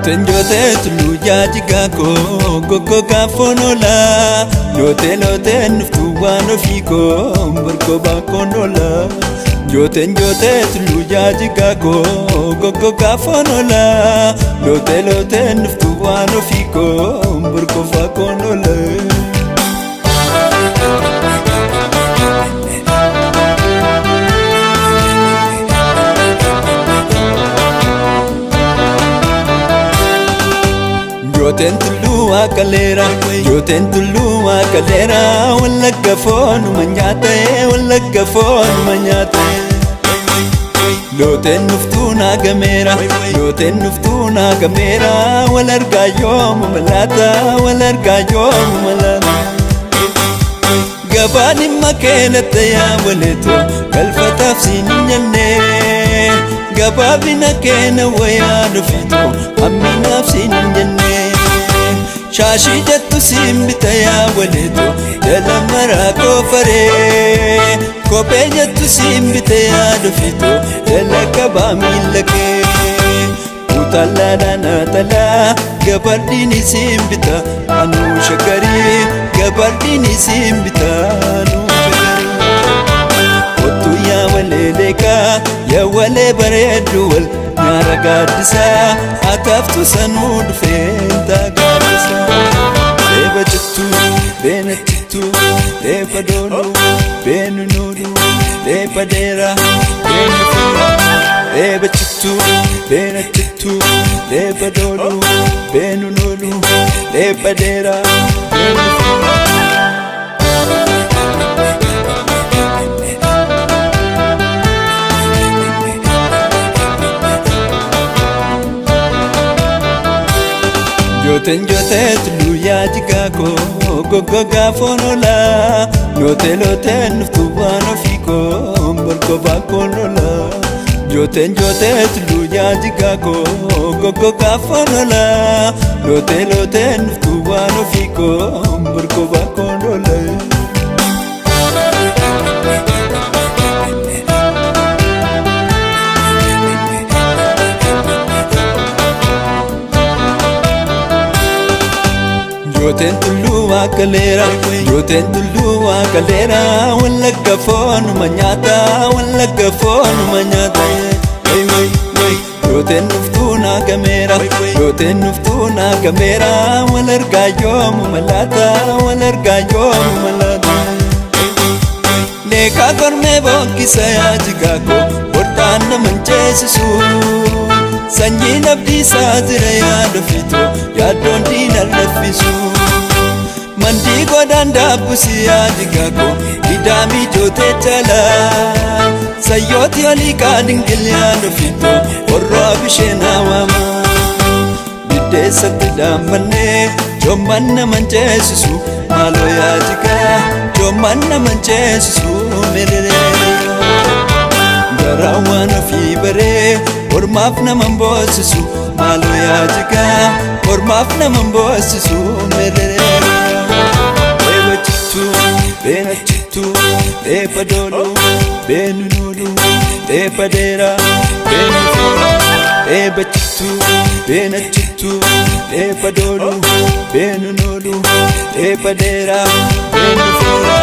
Jote tulu jaji gako Gogo gafonola Lote nuftu wano fiko Mburko bakonola Jote tulu jaji gako Gogo gafonola Lote nuftu wano fiko Mburko bakonola Joten tulu akalera Wallagga foonu manyate Wallagga foonu manyate Loten nuftuna gamera Walarga yoomu malata Gabani makenata ya waleto Kalfataf sinyanne Gababina kena waya nufito Aminaf sinyanne Shashi jattu simbita ya waleto Jala marako fare Kope jattu simbita ya nufito Jala kabamilake Utala dana tala Gabardini simbita Anu shakari Gabardini simbita Anu shakari Otu ya waleleka Ya wale bareduwal Nyara gadisa Ataftu sanud fenta gadisa Leba jittu, bena jittu Leba dolu, benu nudu Leba dera, benu fura Leba jittu, bena jittu Leba dolu, benu nudu Leba dera, benu fura Jote tulu jaji gako Gogo gafonola Lote nuftu wano fiko Mburko bakonola Jote tulu jaji gako Gogo gafonola Lote nuftu wano fiko Mburko bakonola Joten tulu akalera Wallagga foonu manyata Joten nuftuna gamera Walarga yoomu malata Leka korme bokkisa ya jigako Bortaanna mancheesisu Sanyiin abdiisaa jira yaada fito Yaaddoon diina laffisu Mandii godhaan daabbusi yaadi gako Idaamii jootee chala Sayyooti olii kaadingil yaada fito Horroo bisheen hawaama Biddeessatti dhaammannee Joomman naman ceesisu Maaloo yaajigaa Joomman naman ceesisu Mereree Garaa waan ofii baree Ormaaf naman boosisu Maaloo yaajigaa Ormaaf naman boosisu Mereree Leba jittu, bena jittu Leba dolu, benu nudu Leba dera, benu fura Leba jittu, bena jittu Leba dolu, benu nudu Leba dera, benu fura